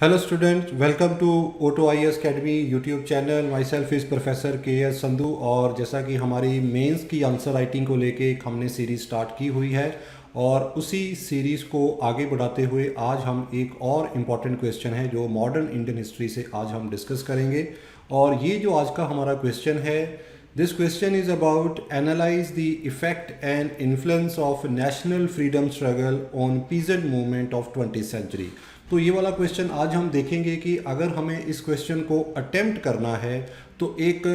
Hello students, welcome to Auto IAS Academy YouTube channel. My self is professor KS Sandhu. और जैसा कि हमारी mains की आंसर राइटिंग को लेके एक हमने सीरीज़ स्टार्ट की हुई है और उसी सीरीज़ को आगे बढ़ाते हुए आज हम एक और इम्पॉर्टेंट क्वेश्चन है जो मॉडर्न इंडियन हिस्ट्री से आज हम डिस्कस करेंगे। और ये जो आज का हमारा क्वेश्चन है, this question is about analyse the effect and influence of national freedom struggle on peasant movement of 20th century. तो ये वाला क्वेश्चन आज हम देखेंगे कि अगर हमें इस क्वेश्चन को अटेम्प्ट करना है तो एक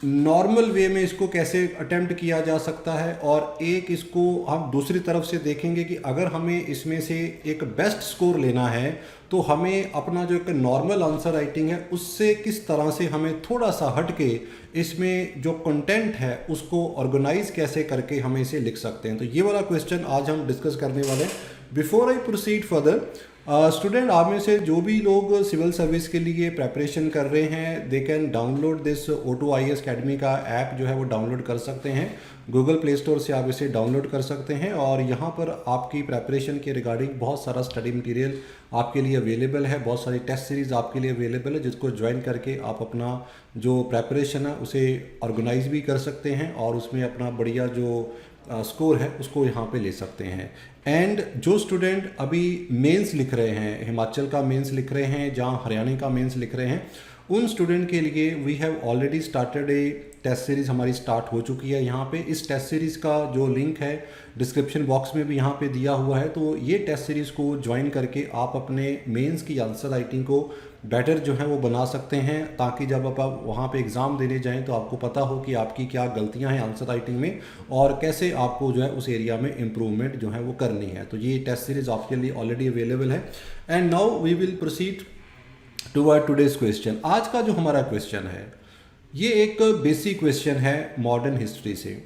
नॉर्मल वे में इसको कैसे अटेम्प्ट किया जा सकता है, और एक इसको हम दूसरी तरफ से देखेंगे कि अगर हमें इसमें से एक बेस्ट स्कोर लेना है तो हमें अपना जो एक नॉर्मल आंसर राइटिंग है उससे किस तरह से हमें थोड़ा सा हट के इसमें जो कंटेंट है उसको ऑर्गेनाइज कैसे करके हमें इसे लिख सकते हैं। तो ये वाला क्वेश्चन आज हम डिस्कस करने वाले हैं। Before I proceed further, student आप में से जो भी लोग सिविल सर्विस के लिए प्रेपरेशन कर रहे हैं, they can download this auto IAS academy का ऐप जो है वो डाउनलोड कर सकते हैं। गूगल प्ले स्टोर से आप इसे डाउनलोड कर सकते हैं और यहाँ पर आपकी प्रेपरेशन के रिगार्डिंग बहुत सारा स्टडी मटेरियल आपके लिए अवेलेबल है, बहुत सारी टेस्ट सीरीज़ आपके लिए अवेलेबल है जिसको ज्वाइन करके आप अपना जो प्रेपरेशन है उसे ऑर्गेनाइज भी कर सकते हैं और उसमें अपना बढ़िया जो स्कोर है उसको यहाँ पे ले सकते हैं। एंड जो स्टूडेंट अभी मेंस लिख रहे हैं, हिमाचल का मेंस लिख रहे हैं, जहाँ हरियाणा का मेंस लिख रहे हैं, उन स्टूडेंट के लिए we have already started a test series हमारी स्टार्ट हो चुकी है। यहाँ पे इस टेस्ट सीरीज़ का जो लिंक है डिस्क्रिप्शन बॉक्स में भी यहाँ पे दिया हुआ है। तो ये टेस्ट सीरीज़ को ज्वाइन करके आप अपने मेंस की आंसर राइटिंग को बेटर जो है वो बना सकते हैं, ताकि जब आप वहाँ पे एग्ज़ाम देने जाएं तो आपको पता हो कि आपकी क्या गलतियाँ हैं आंसर राइटिंग में और कैसे आपको जो है उस एरिया में इम्प्रूवमेंट जो है वो करनी है। तो ये टेस्ट सीरीज़ आपके लिए ऑलरेडी अवेलेबल है। And now we will proceed toward today's question. आज का जो हमारा क्वेश्चन है ये एक बेसिक क्वेश्चन है मॉडर्न हिस्ट्री से।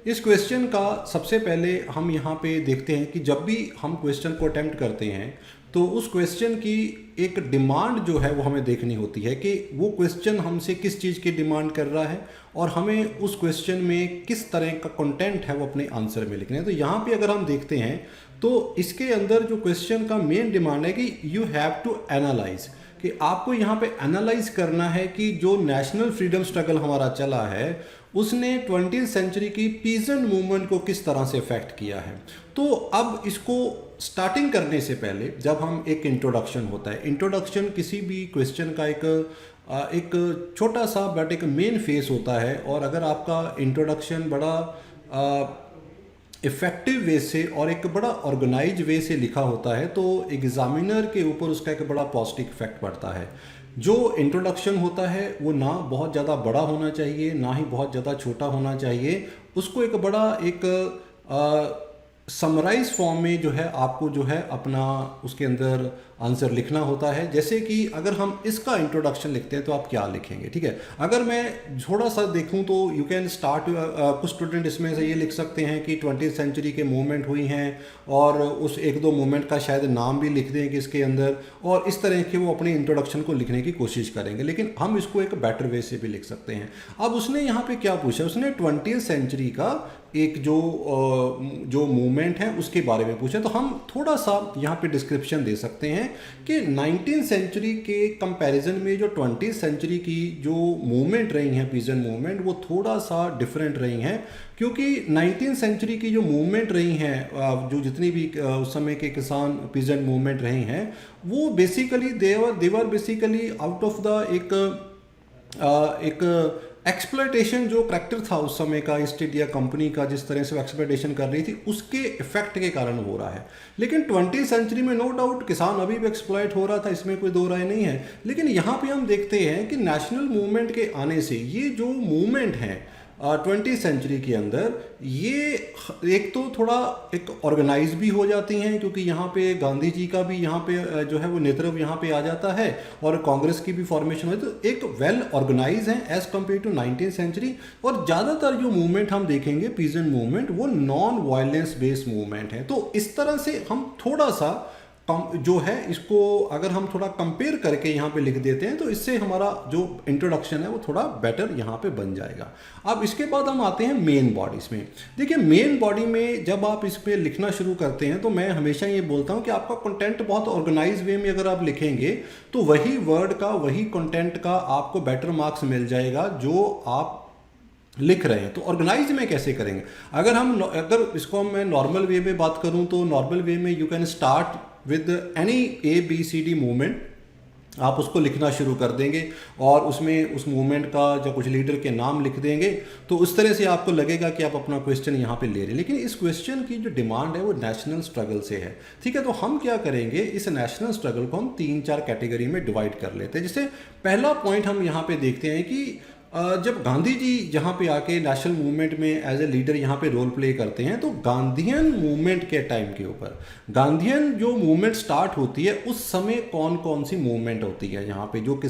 इस क्वेश्चन का सबसे पहले हम यहाँ पे देखते हैं कि जब भी हम क्वेश्चन को अटेम्प्ट करते हैं तो उस क्वेश्चन की एक डिमांड जो है वो हमें देखनी होती है कि वो क्वेश्चन हमसे किस चीज़ की डिमांड कर रहा है और हमें उस क्वेश्चन में किस तरह का कंटेंट है वो अपने आंसर में लिखना है। तो यहाँ पे अगर हम देखते हैं तो इसके अंदर जो क्वेश्चन का मेन डिमांड है कि यू हैव टू एनालाइज, कि आपको यहाँ पे एनालाइज करना है कि जो नेशनल फ्रीडम स्ट्रगल हमारा चला है उसने 20th सेंचुरी की पीजेंट मूवमेंट को किस तरह से इफेक्ट किया है। तो अब इसको स्टार्टिंग करने से पहले जब हम एक इंट्रोडक्शन होता है, इंट्रोडक्शन किसी भी क्वेश्चन का एक छोटा सा बट एक मेन फेस होता है, और अगर आपका इंट्रोडक्शन बड़ा इफ़ेक्टिव वे से और एक बड़ा ऑर्गेनाइज वे से लिखा होता है तो एग्जामिनर के ऊपर उसका एक बड़ा पॉजिटिव इफेक्ट पड़ता है। जो इंट्रोडक्शन होता है वो ना बहुत ज़्यादा बड़ा होना चाहिए ना ही बहुत ज़्यादा छोटा होना चाहिए, उसको एक बड़ा एक समराइज फॉर्म में जो है आपको जो है अपना उसके अंदर आंसर लिखना होता है। जैसे कि अगर हम इसका इंट्रोडक्शन लिखते हैं तो आप क्या लिखेंगे, ठीक है। अगर मैं थोड़ा सा देखूं तो यू कैन स्टार्ट, कुछ स्टूडेंट इसमें से ये लिख सकते हैं कि 20th सेंचुरी के मूवमेंट हुई हैं और उस एक दो मूवमेंट का शायद नाम भी लिख दें कि इसके अंदर, और इस तरह के वो अपने इंट्रोडक्शन को लिखने की कोशिश करेंगे। लेकिन हम इसको एक बेटर वे से भी लिख सकते हैं। अब उसने यहाँ पे क्या पूछा, उसने 20th सेंचुरी का एक जो मूवमेंट है उसके बारे में पूछा। तो हम थोड़ा सा यहाँ पे डिस्क्रिप्शन दे सकते हैं कि 19th सेंचुरी के कंपैरिजन में जो 20th सेंचुरी की जो मूवमेंट रही हैं पीजेंट मूवमेंट वो थोड़ा सा डिफरेंट रही हैं, क्योंकि 19th सेंचुरी की जो मूवमेंट रही हैं, जो जितनी भी उस समय के किसान पीजेंट मूवमेंट रही हैं वो basically they were basically out of the एक एक्सप्लॉयटेशन जो करैक्टर था उस समय का ईस्ट इंडिया कंपनी का, जिस तरह से वो एक्सप्लॉयटेशन कर रही थी उसके इफेक्ट के कारण हो रहा है। लेकिन 20th सेंचुरी में नो डाउट किसान अभी भी एक्सप्लॉयट हो रहा था, इसमें कोई दो राय नहीं है। लेकिन यहाँ पे हम देखते हैं कि नेशनल मूवमेंट के आने से ये जो मूवमेंट है 20th सेंचुरी के अंदर, ये एक तो थोड़ा एक ऑर्गेनाइज भी हो जाती हैं, क्योंकि यहाँ पे गांधी जी का भी यहाँ पे जो है वो नेतृत्व यहाँ पे आ जाता है और कांग्रेस की भी फॉर्मेशन होती है। तो एक वेल ऑर्गेनाइज है as compare to 19th century. और ज़्यादातर जो मूवमेंट हम देखेंगे पीजेंट मूवमेंट वो नॉन वायलेंस बेस्ड मूवमेंट है। तो इस तरह से हम थोड़ा सा जो है इसको अगर हम थोड़ा कंपेयर करके यहाँ पे लिख देते हैं तो इससे हमारा जो इंट्रोडक्शन है वो थोड़ा बेटर यहाँ पे बन जाएगा। अब इसके बाद हम आते हैं मेन बॉडीज में। देखिए मेन बॉडी में जब आप इस पे लिखना शुरू करते हैं तो मैं हमेशा ये बोलता हूँ कि आपका कंटेंट बहुत ऑर्गेनाइज वे में अगर आप लिखेंगे तो वही वर्ड का वही कंटेंट का आपको बेटर मार्क्स मिल जाएगा जो आप लिख रहे हैं। तो ऑर्गेनाइज में कैसे करेंगे? अगर इसको मैं नॉर्मल वे में बात करूं तो नॉर्मल वे में you can start with any ABCD movement, आप उसको लिखना शुरू कर देंगे और उसमें उस मूवमेंट का जो कुछ लीडर के नाम लिख देंगे तो उस तरह से आपको लगेगा कि आप अपना क्वेश्चन यहाँ पे ले रहे हैं। लेकिन इस क्वेश्चन की जो डिमांड है वो नेशनल स्ट्रगल से है, ठीक है। तो हम क्या करेंगे, इस नेशनल स्ट्रगल को हम 3-4 कैटेगरी में डिवाइड कर लेते हैं। जैसे पहला पॉइंट हम यहाँ पे देखते हैं कि जब गांधी जी यहाँ पे आके नेशनल मूवमेंट में एज ए लीडर यहाँ पे रोल प्ले करते हैं तो गांधीयन मूवमेंट के टाइम के ऊपर, गांधीयन जो मूवमेंट स्टार्ट होती है उस समय कौन कौन सी मूवमेंट होती है यहाँ पे जो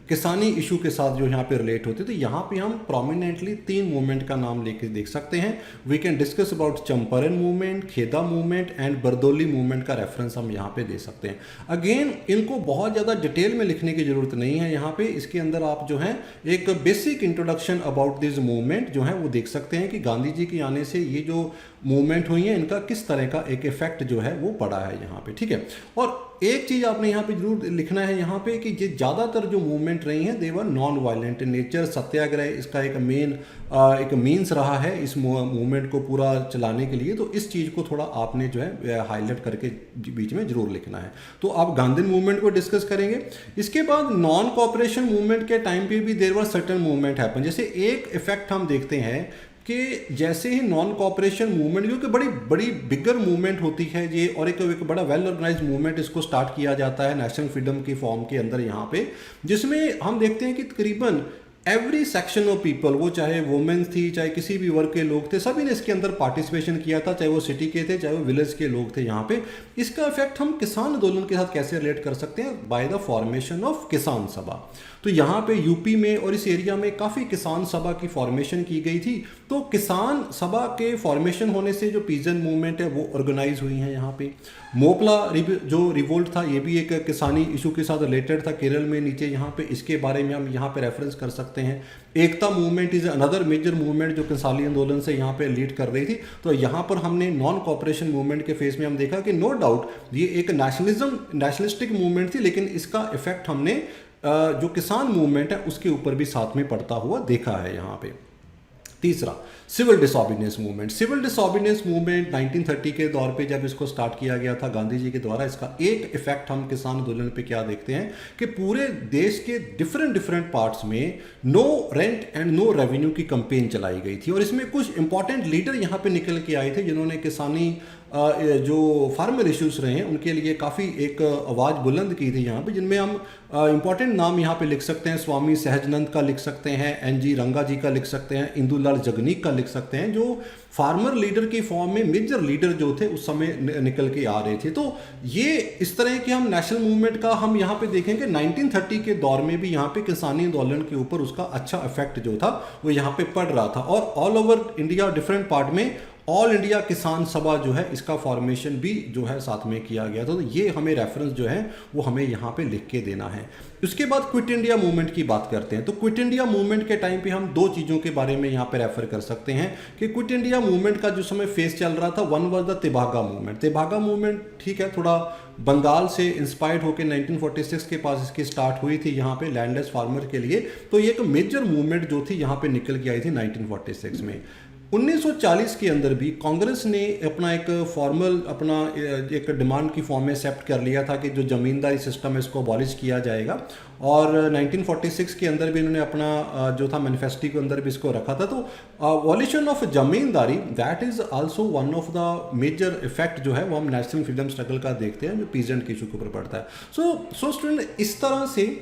किसानी इशू के साथ जो यहाँ पे रिलेट होती है। तो यहाँ पे हम प्रोमिनेंटली 3 मूवमेंट का नाम लेके देख सकते हैं। We can discuss about Champaran movement, Kheda movement and Bardoli movement का रेफरेंस हम यहाँ पे दे सकते हैं। अगेन इनको बहुत ज़्यादा डिटेल में लिखने की जरूरत नहीं है यहाँ पे, इसके अंदर आप जो है एक basic introduction about this movement जो है वो देख सकते हैं कि गांधी जी के आने से ये जो मूवमेंट हुई है इनका किस तरह का एक इफेक्ट जो है वो पड़ा है यहाँ पे, ठीक है। और एक चीज़ आपने यहाँ पे जरूर लिखना है यहाँ पे कि ये ज़्यादातर जो मूवमेंट रही हैं दे were non violent in nature. सत्याग्रह इसका एक मीन्स रहा है इस मूवमेंट को पूरा चलाने के लिए, तो इस चीज़ को थोड़ा आपने जो है हाईलाइट करके बीच में जरूर लिखना है। तो आप गांधी मूवमेंट को डिस्कस करेंगे। इसके बाद नॉन कॉपरेशन मूवमेंट के टाइम पे भी देर वर सर्टेन मूवमेंट हैपन। जैसे एक इफेक्ट हम देखते हैं कि जैसे ही नॉन कॉपरेशन मूवमेंट, क्योंकि बड़ी बड़ी बिगर मूवमेंट होती है ये और एक बड़ा वेल ऑर्गेनाइज मूवमेंट इसको स्टार्ट किया जाता है नेशनल फ्रीडम की फॉर्म के अंदर यहाँ पे, जिसमें हम देखते हैं कि तकरीबन एवरी सेक्शन ऑफ पीपल, वो चाहे वुमेन्स थी चाहे किसी भी वर्ग के लोग थे, सभी ने इसके अंदर पार्टिसिपेशन किया था, चाहे वो सिटी के थे चाहे वो विलेज के लोग थे यहाँ पे। इसका इफेक्ट हम किसान आंदोलन के साथ कैसे रिलेट कर सकते हैं? बाय द फॉर्मेशन ऑफ किसान सभा। तो यहाँ पे यूपी में और इस एरिया में काफ़ी किसान सभा की फॉर्मेशन की गई थी। तो किसान सभा के फॉर्मेशन होने से जो पीजन मूवमेंट है वो ऑर्गेनाइज हुई है यहाँ पे। मोपला जो रिवोल्ट था ये भी एक किसानी इशू के साथ रिलेटेड था केरल में नीचे यहाँ पे, इसके बारे में हम यहाँ पे रेफरेंस कर सकते हैं। Ekta movement is another major movement जो किसानी आंदोलन से यहाँ पे लीड कर रही थी। तो यहाँ पर हमने नॉन कॉपरेशन मूवमेंट के फेस में हम देखा कि नो डाउट ये एक नेशनलिस्टिक मूवमेंट थी, लेकिन इसका इफेक्ट हमने जो किसान मूवमेंट है उसके ऊपर भी साथ में पड़ता हुआ देखा है यहाँ पे। तीसरा, सिविल डिसऑबीडियंस मूवमेंट। सिविल डिसऑबीडियंस मूवमेंट 1930 के दौर पे जब इसको स्टार्ट किया गया था गांधी जी के द्वारा, इसका एक इफेक्ट हम किसान आंदोलन पे क्या देखते हैं कि पूरे देश के डिफरेंट पार्ट्स में no rent and no revenue की कैंपेन चलाई गई थी और इसमें कुछ इंपॉर्टेंट लीडर यहाँ पे निकल के आए थे जिन्होंने किसानी जो फार्मर इश्यूज रहे हैं उनके लिए काफ़ी एक आवाज़ बुलंद की थी यहाँ पे, जिनमें हम इंपॉर्टेंट नाम यहाँ पे लिख सकते हैं। स्वामी सहजानंद का लिख सकते हैं, NG रंगा जी का लिख सकते हैं, इंदुलाल जगनीक का लिख सकते हैं, जो फार्मर लीडर की फॉर्म में मेजर लीडर जो थे उस समय निकल के आ रहे थे। तो ये इस तरह के हम नेशनल मूवमेंट का हम यहाँ पे देखेंगे 1930 के दौर में भी यहाँ पे किसानी आंदोलन के ऊपर उसका अच्छा इफेक्ट जो था वो यहाँ पे पड़ रहा था। और all over India different part में ऑल इंडिया किसान सभा जो है इसका फॉर्मेशन भी जो है साथ में किया गया था। तो ये हमें रेफरेंस जो है वो हमें यहाँ पे लिख के देना है। उसके बाद क्विट इंडिया मूवमेंट की बात करते हैं। तो क्विट इंडिया मूवमेंट के टाइम पे हम 2 चीज़ों के बारे में यहाँ पे रेफर कर सकते हैं कि क्विट इंडिया मूवमेंट का जो समय फेस चल रहा था, one was the Tebhaga movement. Tebhaga movement ठीक है थोड़ा बंगाल से इंस्पायर्ड होकर 1946 के पास इसकी स्टार्ट हुई थी यहाँ पे लैंडलेस फार्मर के लिए। तो ये एक मेजर मूवमेंट जो थी यहाँ पे निकल के आई थी 1946 में। 1940 के अंदर भी कांग्रेस ने अपना एक एक डिमांड की फॉर्म में एक्सेप्ट कर लिया था कि जो जमींदारी सिस्टम है इसको अबॉलिश किया जाएगा। और 1946 के अंदर भी इन्होंने अपना जो था मैनिफेस्टो के अंदर भी इसको रखा था। तो अबॉलिशन ऑफ जमींदारी that is also one of the major effect जो है वो हम नेशनल फ्रीडम स्ट्रगल का देखते हैं जो पीजेंट के इशू के ऊपर पड़ता है। सो स्टूडेंट, इस तरह से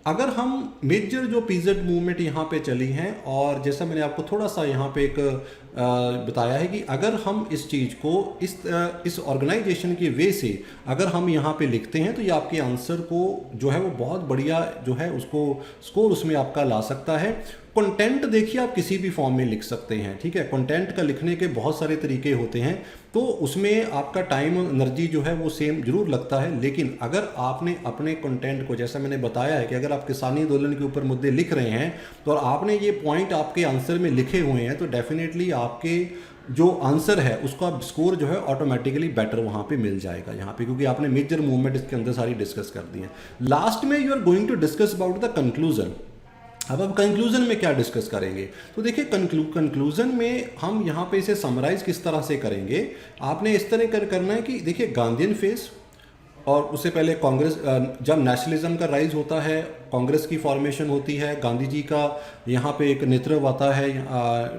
अगर हम मेजर जो पीजेंट मूवमेंट यहाँ पे चली हैं और जैसा मैंने आपको थोड़ा सा यहाँ पे एक बताया है कि अगर हम इस चीज़ को इस ऑर्गेनाइजेशन के वे से अगर हम यहाँ पे लिखते हैं तो ये आपके आंसर को जो है वो बहुत बढ़िया जो है उसको स्कोर उसमें आपका ला सकता है। कंटेंट देखिए आप किसी भी फॉर्म में लिख सकते हैं, ठीक है। कंटेंट का लिखने के बहुत सारे तरीके होते हैं, तो उसमें आपका टाइम एनर्जी जो है वो सेम जरूर लगता है, लेकिन अगर आपने अपने कंटेंट को, जैसा मैंने बताया है कि अगर आप किसानी आंदोलन के ऊपर मुद्दे लिख रहे हैं तो और आपने ये पॉइंट आपके आंसर में लिखे हुए हैं, तो डेफिनेटली आपके जो आंसर है उसका स्कोर जो है ऑटोमेटिकली बेटर वहाँ पे मिल जाएगा यहाँ पे, क्योंकि आपने मेजर मूवमेंट इसके अंदर सारी डिस्कस कर दी है। लास्ट में you are going to discuss about the conclusion. अब कंक्लूजन में क्या डिस्कस करेंगे, तो देखिए कंक्लूजन में हम यहाँ पे इसे समराइज किस तरह से करेंगे। आपने इस तरह करना है कि देखिए गांधीयन फेज, और उससे पहले कांग्रेस, जब नेशनलिज्म का राइज होता है, कांग्रेस की फॉर्मेशन होती है, गांधी जी का यहाँ पे एक नेतृत्व आता है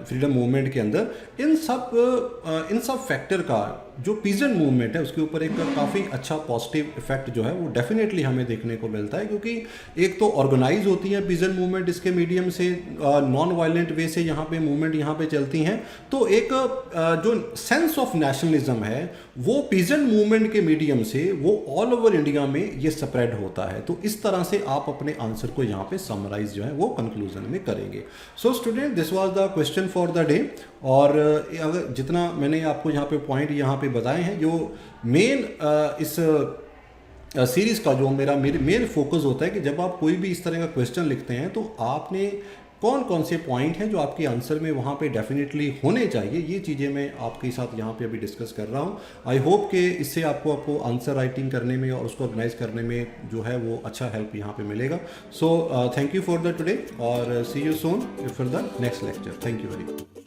फ्रीडम मूवमेंट के अंदर, इन सब फैक्टर का जो पीजेंट मूवमेंट है उसके ऊपर एक काफ़ी अच्छा पॉजिटिव इफेक्ट जो है वो डेफिनेटली हमें देखने को मिलता है, क्योंकि एक तो ऑर्गेनाइज होती है पीजेंट मूवमेंट, इसके मीडियम से नॉन वायलेंट वे से यहाँ पे मूवमेंट यहाँ पे चलती हैं, तो एक जो सेंस ऑफ नेशनलिज्म है वो पीजेंट मूवमेंट के मीडियम से वो ऑल ओवर इंडिया में ये स्प्रेड होता है। तो इस तरह से आप अपने आंसर को यहाँ पे समराइज जो है वो कंक्लूजन में करेंगे। So student, this was the question for the day. और अगर जितना मैंने आपको यहाँ पे पॉइंट यहाँ पे बताए हैं, जो मेन इस सीरीज़ का जो मेरे मेन फोकस होता है कि जब आप कोई भी इस तरह का क्वेश्चन लिखते हैं तो आपने कौन कौन से पॉइंट हैं जो आपके आंसर में वहाँ पे डेफिनेटली होने चाहिए, ये चीज़ें मैं आपके साथ यहाँ पे अभी डिस्कस कर रहा हूँ। आई होप कि इससे आपको आंसर राइटिंग करने में और उसको ऑर्गेनाइज करने में जो है वो अच्छा हेल्प यहाँ पे मिलेगा। So thank you for the today, और see you soon for the next lecture. Thank you very much.